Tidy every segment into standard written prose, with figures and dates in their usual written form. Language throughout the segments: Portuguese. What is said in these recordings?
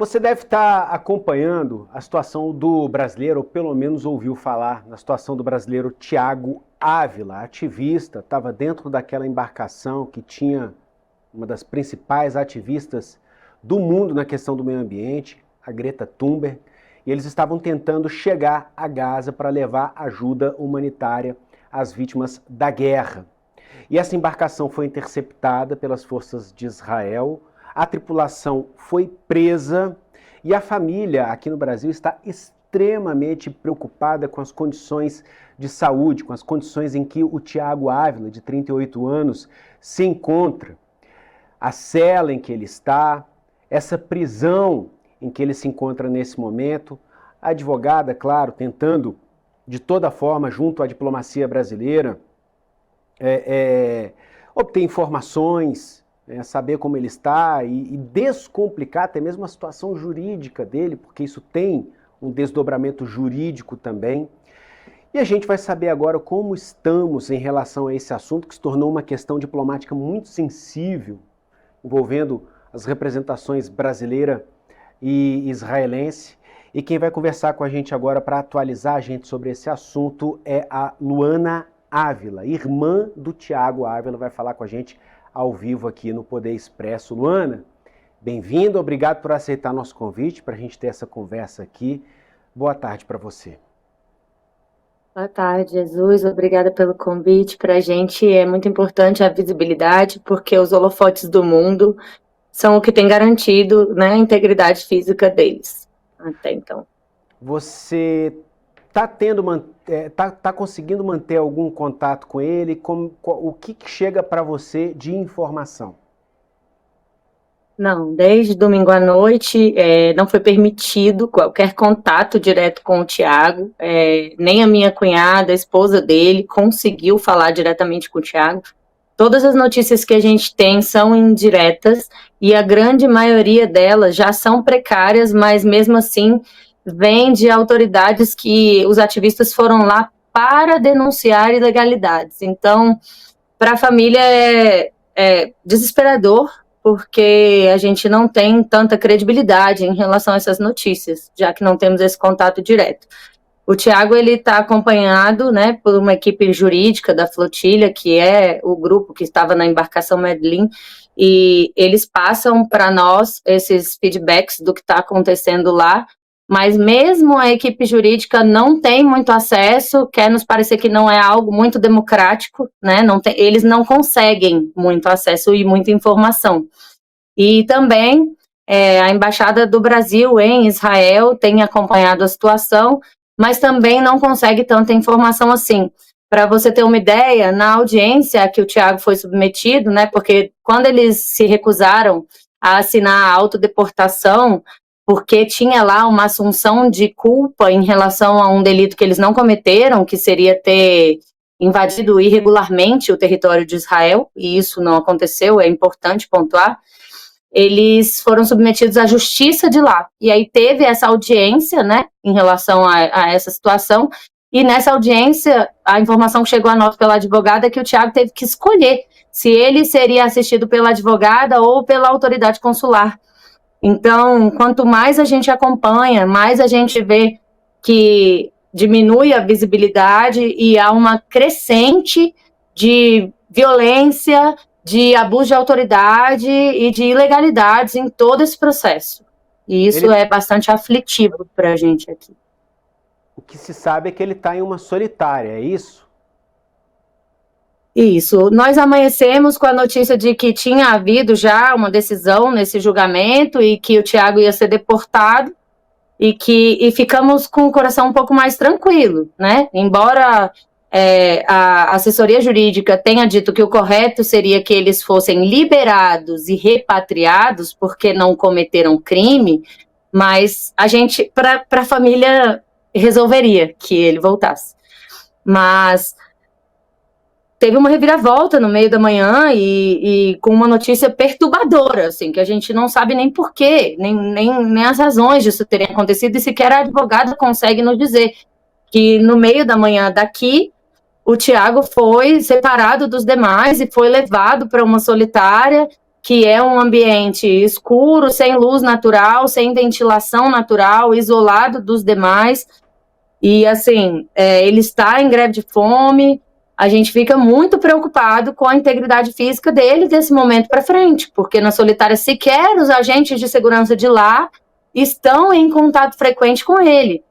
Você deve estar acompanhando a situação do brasileiro, ou pelo menos ouviu falar na situação do brasileiro Thiago Ávila, ativista, estava dentro daquela embarcação que tinha uma das principais ativistas do mundo na questão do meio ambiente, a Greta Thunberg, e eles estavam tentando chegar a Gaza para levar ajuda humanitária às vítimas da guerra. E essa embarcação foi interceptada pelas forças de Israel, a tripulação foi presa e a família aqui no Brasil está extremamente preocupada com as condições de saúde, com as condições em que o Thiago Ávila, de 38 anos, se encontra. A cela em que ele está, essa prisão em que ele se encontra nesse momento, a advogada, claro, tentando de toda forma, junto à diplomacia brasileira, obter informações, saber como ele está e descomplicar até mesmo a situação jurídica dele, porque isso tem um desdobramento jurídico também. E a gente vai saber agora como estamos em relação a esse assunto, que se tornou uma questão diplomática muito sensível, envolvendo as representações brasileira e israelense. E quem vai conversar com a gente agora para atualizar a gente sobre esse assunto é a Luana Ávila, irmã do Thiago Ávila, vai falar com a gente ao vivo aqui no Poder Expresso. Luana, bem-vindo, obrigado por aceitar nosso convite para a gente ter essa conversa aqui. Boa tarde para você. Boa tarde, Jesus. Obrigada pelo convite. Para a gente é muito importante a visibilidade, porque os holofotes do mundo são o que tem garantido, né, a integridade física deles, até então. Você tá conseguindo manter algum contato com ele? O que chega para você de informação? Não, desde domingo à noite não foi permitido qualquer contato direto com o Thiago, nem a minha cunhada, a esposa dele, conseguiu falar diretamente com o Thiago. Todas as notícias que a gente tem são indiretas e a grande maioria delas já são precárias, mas mesmo assim vem de autoridades que os ativistas foram lá para denunciar ilegalidades. Então, para a família é desesperador, porque a gente não tem tanta credibilidade em relação a essas notícias, já que não temos esse contato direto. O Thiago está acompanhado, né, por uma equipe jurídica da flotilha, que é o grupo que estava na embarcação Medellín, e eles passam para nós esses feedbacks do que está acontecendo lá, mas mesmo a equipe jurídica não tem muito acesso, quer nos parecer que não é algo muito democrático, né, eles não conseguem muito acesso e muita informação. E também a Embaixada do Brasil em Israel tem acompanhado a situação, mas também não consegue tanta informação assim. Para você ter uma ideia, na audiência a que o Thiago foi submetido, né, porque quando eles se recusaram a assinar a autodeportação, porque tinha lá uma assunção de culpa em relação a um delito que eles não cometeram, que seria ter invadido irregularmente o território de Israel, e isso não aconteceu, é importante pontuar. Eles foram submetidos à justiça de lá. E aí teve essa audiência, né, em relação a essa situação, e nessa audiência, a informação que chegou a nós pela advogada é que o Thiago teve que escolher se ele seria assistido pela advogada ou pela autoridade consular. Então, quanto mais a gente acompanha, mais a gente vê que diminui a visibilidade e há uma crescente de violência, de abuso de autoridade e de ilegalidades em todo esse processo. E isso é bastante aflitivo para a gente aqui. O que se sabe é que ele está em uma solitária, é isso? Isso. Nós amanhecemos com a notícia de que tinha havido já uma decisão nesse julgamento e que o Thiago ia ser deportado e ficamos com o coração um pouco mais tranquilo, né? Embora a assessoria jurídica tenha dito que o correto seria que eles fossem liberados e repatriados porque não cometeram crime, mas a gente, para a família, resolveria que ele voltasse. Mas teve uma reviravolta no meio da manhã e com uma notícia perturbadora, assim, que a gente não sabe nem porquê, nem as razões disso terem acontecido, e sequer a advogada consegue nos dizer que no meio da manhã daqui, o Thiago foi separado dos demais e foi levado para uma solitária que é um ambiente escuro, sem luz natural, sem ventilação natural, isolado dos demais. E, assim, ele está em greve de fome. A gente fica muito preocupado com a integridade física dele desse momento para frente, porque na Solitária sequer os agentes de segurança de lá estão em contato frequente com ele.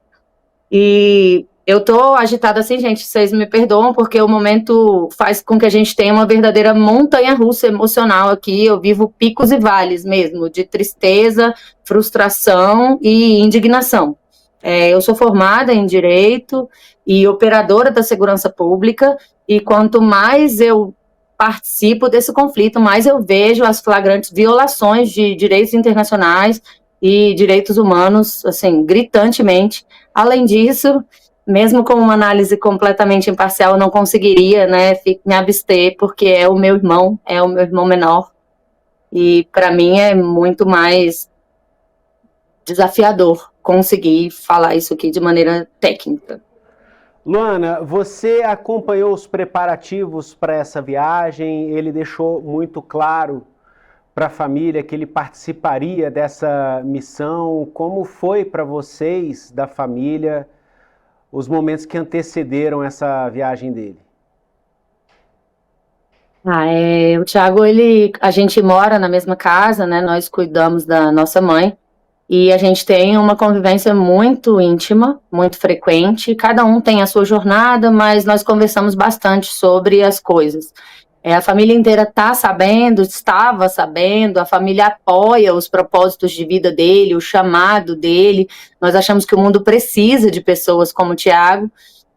E eu tô agitada assim, gente, vocês me perdoam, porque o momento faz com que a gente tenha uma verdadeira montanha-russa emocional aqui. Eu vivo picos e vales mesmo, de tristeza, frustração e indignação. Eu sou formada em Direito e operadora da segurança pública, e quanto mais eu participo desse conflito, mais eu vejo as flagrantes violações de direitos internacionais e direitos humanos, assim, gritantemente. Além disso, mesmo com uma análise completamente imparcial, eu não conseguiria, né, me abster, porque é o meu irmão menor, e para mim é muito mais desafiador conseguir falar isso aqui de maneira técnica. Luana, você acompanhou os preparativos para essa viagem? Ele deixou muito claro para a família que ele participaria dessa missão. Como foi para vocês, da família, os momentos que antecederam essa viagem dele? O Thiago, a gente mora na mesma casa, né? Nós cuidamos da nossa mãe e a gente tem uma convivência muito íntima, muito frequente. Cada um tem a sua jornada, mas nós conversamos bastante sobre as coisas. A família inteira estava sabendo, a família apoia os propósitos de vida dele, o chamado dele. Nós achamos que o mundo precisa de pessoas como o Thiago,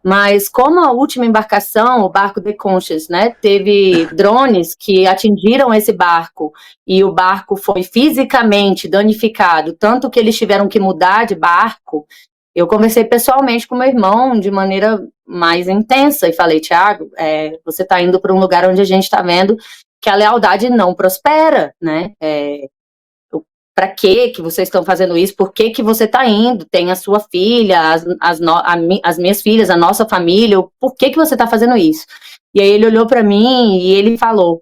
mas como a última embarcação, o barco The Conscious, né, teve drones que atingiram esse barco e o barco foi fisicamente danificado, tanto que eles tiveram que mudar de barco, eu conversei pessoalmente com meu irmão de maneira mais intensa e falei, Thiago, você está indo para um lugar onde a gente está vendo que a lealdade não prospera, né? Para que vocês estão fazendo isso? Por que você está indo? Tem a sua filha, as minhas filhas, a nossa família, por que você está fazendo isso? E aí ele olhou para mim e ele falou,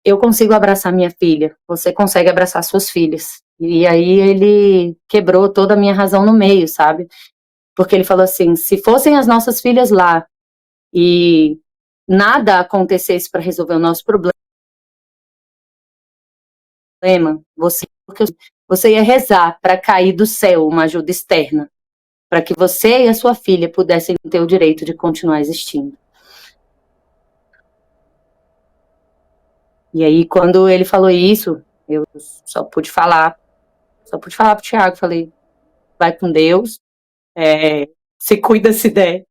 eu consigo abraçar minha filha, você consegue abraçar suas filhas. E aí ele quebrou toda a minha razão no meio, sabe? Porque ele falou assim, se fossem as nossas filhas lá e nada acontecesse para resolver o nosso problema, você ia rezar para cair do céu uma ajuda externa, para que você e a sua filha pudessem ter o direito de continuar existindo. E aí, quando ele falou isso, eu só pude falar pro Thiago, falei, vai com Deus, se cuida se der.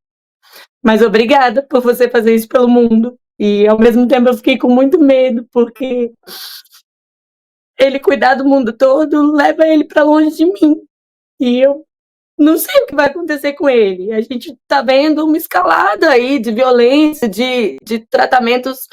Mas obrigada por você fazer isso pelo mundo. E ao mesmo tempo eu fiquei com muito medo, porque ele cuidar do mundo todo leva ele para longe de mim. E eu não sei o que vai acontecer com ele. A gente está vendo uma escalada aí de violência, de tratamentos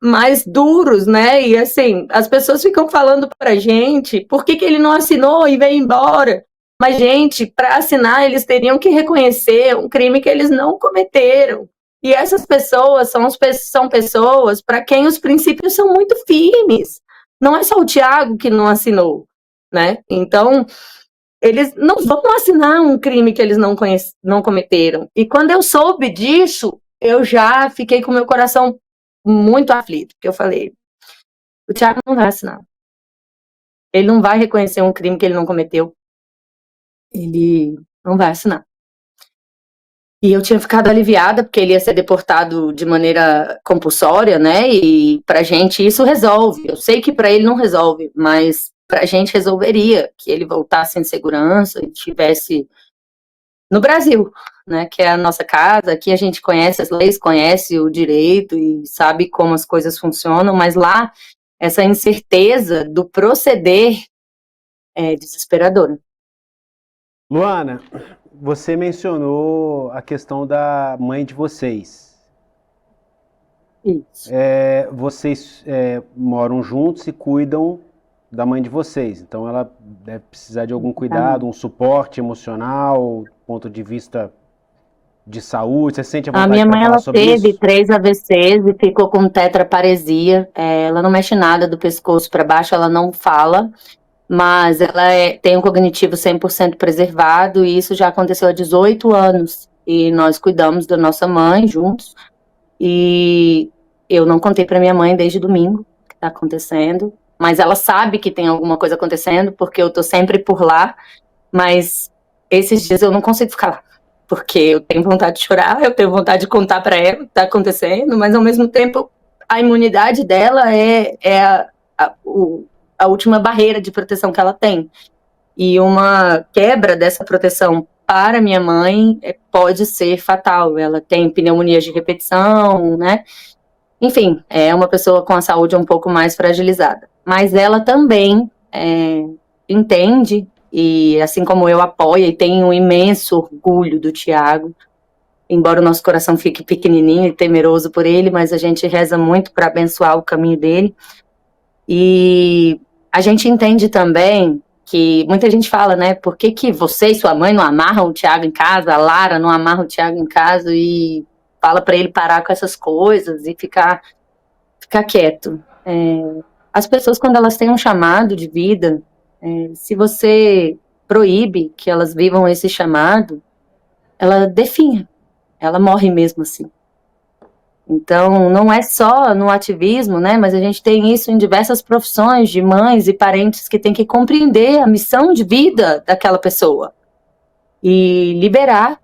mais duros, né? E assim, as pessoas ficam falando pra gente por que ele não assinou e veio embora. Mas, gente, para assinar, eles teriam que reconhecer um crime que eles não cometeram. E essas pessoas são pessoas para quem os princípios são muito firmes. Não é só o Thiago que não assinou, né? Então, eles não vão assinar um crime que eles não cometeram. E quando eu soube disso, eu já fiquei com meu coração muito aflito, porque eu falei, o Thiago não vai assinar. Ele não vai reconhecer um crime que ele não cometeu. Ele não vai assinar. E eu tinha ficado aliviada, porque ele ia ser deportado de maneira compulsória, né? E pra gente isso resolve. Eu sei que pra ele não resolve, mas pra gente resolveria que ele voltasse em segurança e tivesse no Brasil, né? Que é a nossa casa. Aqui a gente conhece as leis, conhece o direito e sabe como as coisas funcionam, mas lá essa incerteza do proceder é desesperadora. Luana, você mencionou a questão da mãe de vocês. Isso. Vocês moram juntos e cuidam da mãe de vocês, então ela deve precisar de algum cuidado, um suporte emocional, ponto de vista de saúde? Você sente a A vontade minha para mãe, falar ela sobre teve isso? 3 AVCs e ficou com tetraparesia. Ela não mexe nada do pescoço para baixo, ela não fala, mas ela tem um cognitivo 100% preservado e isso já aconteceu há 18 anos. E nós cuidamos da nossa mãe juntos. E eu não contei para minha mãe desde domingo o que está acontecendo, mas ela sabe que tem alguma coisa acontecendo porque eu tô sempre por lá, mas esses dias eu não consigo ficar lá, porque eu tenho vontade de chorar, eu tenho vontade de contar para ela o que está acontecendo, mas ao mesmo tempo a imunidade dela é a última barreira de proteção que ela tem. E uma quebra dessa proteção para minha mãe pode ser fatal. Ela tem pneumonia de repetição, né? Enfim, é uma pessoa com a saúde um pouco mais fragilizada. Mas ela também entende, e assim como eu apoia e tenho um imenso orgulho do Tiago, embora o nosso coração fique pequenininho e temeroso por ele, mas a gente reza muito para abençoar o caminho dele. E a gente entende também que muita gente fala, né, por que que você e sua mãe não amarram o Tiago em casa, a Lara não amarra o Tiago em casa e fala para ele parar com essas coisas e ficar quieto. As pessoas, quando elas têm um chamado de vida, se você proíbe que elas vivam esse chamado, ela definha, ela morre mesmo assim. Então, não é só no ativismo, né, mas a gente tem isso em diversas profissões de mães e parentes que têm que compreender a missão de vida daquela pessoa e liberar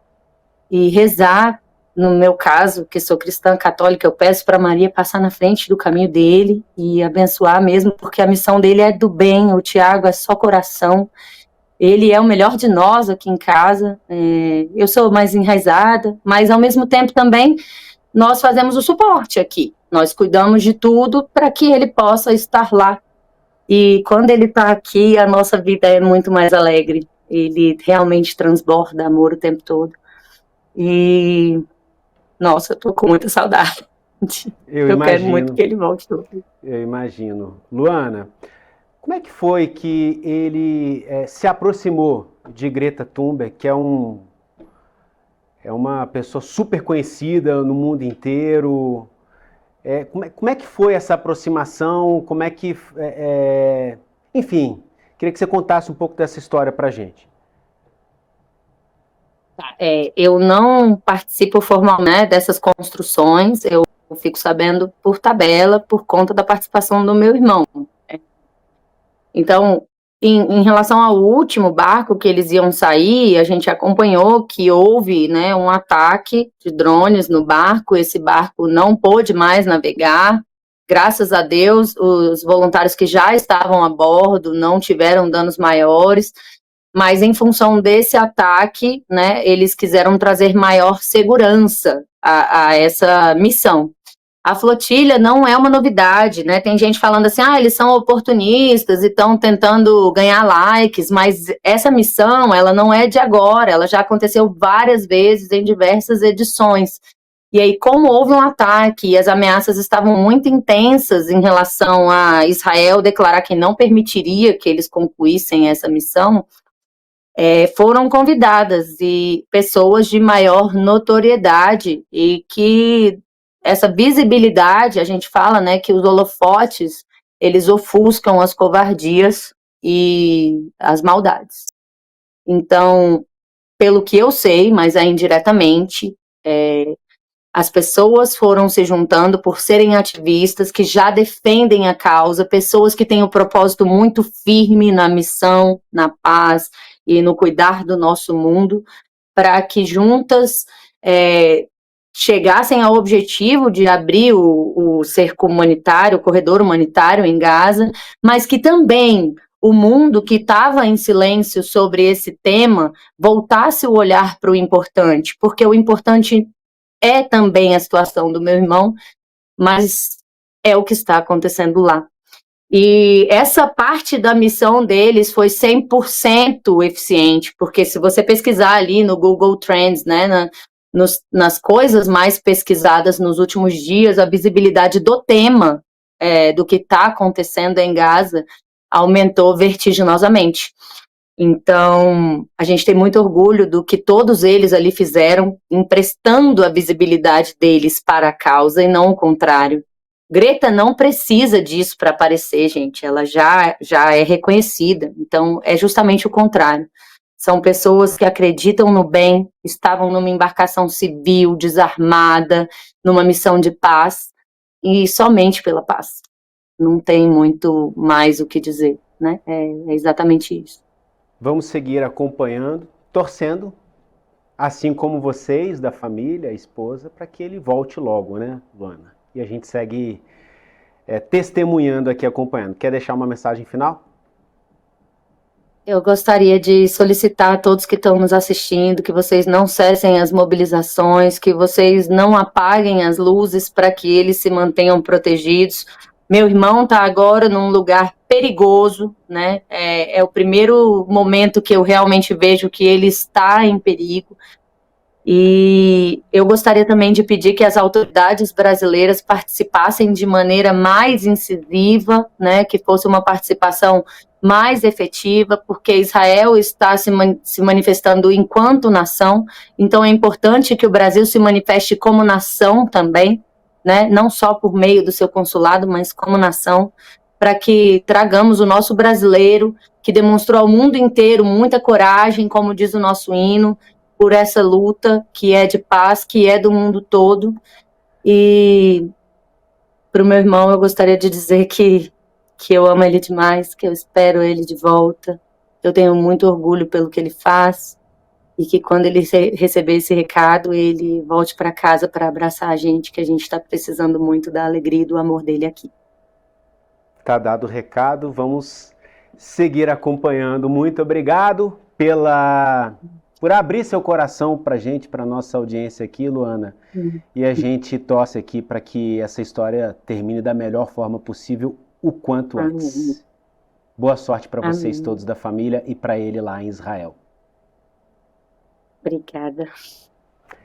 e rezar. No meu caso, que sou cristã católica, eu peço para Maria passar na frente do caminho dele e abençoar mesmo, porque a missão dele é do bem, o Tiago é só coração, ele é o melhor de nós aqui em casa, eu sou mais enraizada, mas ao mesmo tempo também nós fazemos o suporte aqui, nós cuidamos de tudo para que ele possa estar lá. E quando ele está aqui, a nossa vida é muito mais alegre, ele realmente transborda amor o tempo todo. E nossa, eu tô com muita saudade. Eu Eu quero muito imagino, que ele volte tudo. eu imagino. Luana, como é que foi que ele se aproximou de Greta Thunberg, que é uma pessoa super conhecida no mundo inteiro? Como é que foi essa aproximação? Como é que. Enfim, queria que você contasse um pouco dessa história pra gente. Eu não participo formalmente, né, dessas construções, eu fico sabendo por tabela, por conta da participação do meu irmão. Então, em relação ao último barco que eles iam sair, a gente acompanhou que houve, né, um ataque de drones no barco, esse barco não pôde mais navegar, graças a Deus, os voluntários que já estavam a bordo não tiveram danos maiores, mas em função desse ataque, né, eles quiseram trazer maior segurança a essa missão. A flotilha não é uma novidade, né? Tem gente falando assim, eles são oportunistas e estão tentando ganhar likes, mas essa missão, ela não é de agora, ela já aconteceu várias vezes em diversas edições. E aí, como houve um ataque e as ameaças estavam muito intensas em relação a Israel declarar que não permitiria que eles concluíssem essa missão, foram convidadas e pessoas de maior notoriedade e que essa visibilidade, a gente fala, né, que os holofotes, eles ofuscam as covardias e as maldades. Então, pelo que eu sei, mas é indiretamente, as pessoas foram se juntando por serem ativistas que já defendem a causa, pessoas que têm um propósito muito firme na missão, na paz e no cuidar do nosso mundo, para que juntas chegassem ao objetivo de abrir o cerco humanitário, o corredor humanitário em Gaza, mas que também o mundo que estava em silêncio sobre esse tema voltasse o olhar para o importante, porque o importante é também a situação do meu irmão, mas é o que está acontecendo lá. E essa parte da missão deles foi 100% eficiente, porque se você pesquisar ali no Google Trends, né, nas coisas mais pesquisadas nos últimos dias, a visibilidade do tema do que está acontecendo em Gaza aumentou vertiginosamente. Então, a gente tem muito orgulho do que todos eles ali fizeram, emprestando a visibilidade deles para a causa e não o contrário. Greta não precisa disso para aparecer, gente, ela já é reconhecida, então é justamente o contrário. São pessoas que acreditam no bem, estavam numa embarcação civil, desarmada, numa missão de paz, e somente pela paz. Não tem muito mais o que dizer, né? É exatamente isso. Vamos seguir acompanhando, torcendo, assim como vocês, da família, a esposa, para que ele volte logo, né, Luana? E a gente segue testemunhando aqui, acompanhando. Quer deixar uma mensagem final? Eu gostaria de solicitar a todos que estão nos assistindo que vocês não cessem as mobilizações, que vocês não apaguem as luzes para que eles se mantenham protegidos. Meu irmão está agora num lugar perigoso, né? É o primeiro momento que eu realmente vejo que ele está em perigo. E eu gostaria também de pedir que as autoridades brasileiras participassem de maneira mais incisiva, né, que fosse uma participação mais efetiva, porque Israel está se manifestando enquanto nação, então é importante que o Brasil se manifeste como nação também, né, não só por meio do seu consulado, mas como nação, para que tragamos o nosso brasileiro, que demonstrou ao mundo inteiro muita coragem, como diz o nosso hino, por essa luta que é de paz, que é do mundo todo. E para o meu irmão eu gostaria de dizer que eu amo ele demais, que eu espero ele de volta. Eu tenho muito orgulho pelo que ele faz e que quando ele receber esse recado, ele volte para casa para abraçar a gente, que a gente está precisando muito da alegria e do amor dele aqui. Tá dado o recado, vamos seguir acompanhando. Muito obrigado por abrir seu coração pra gente, pra nossa audiência aqui, Luana. E a gente torce aqui para que essa história termine da melhor forma possível, o quanto antes. Boa sorte para vocês todos da família e para ele lá em Israel. Obrigada.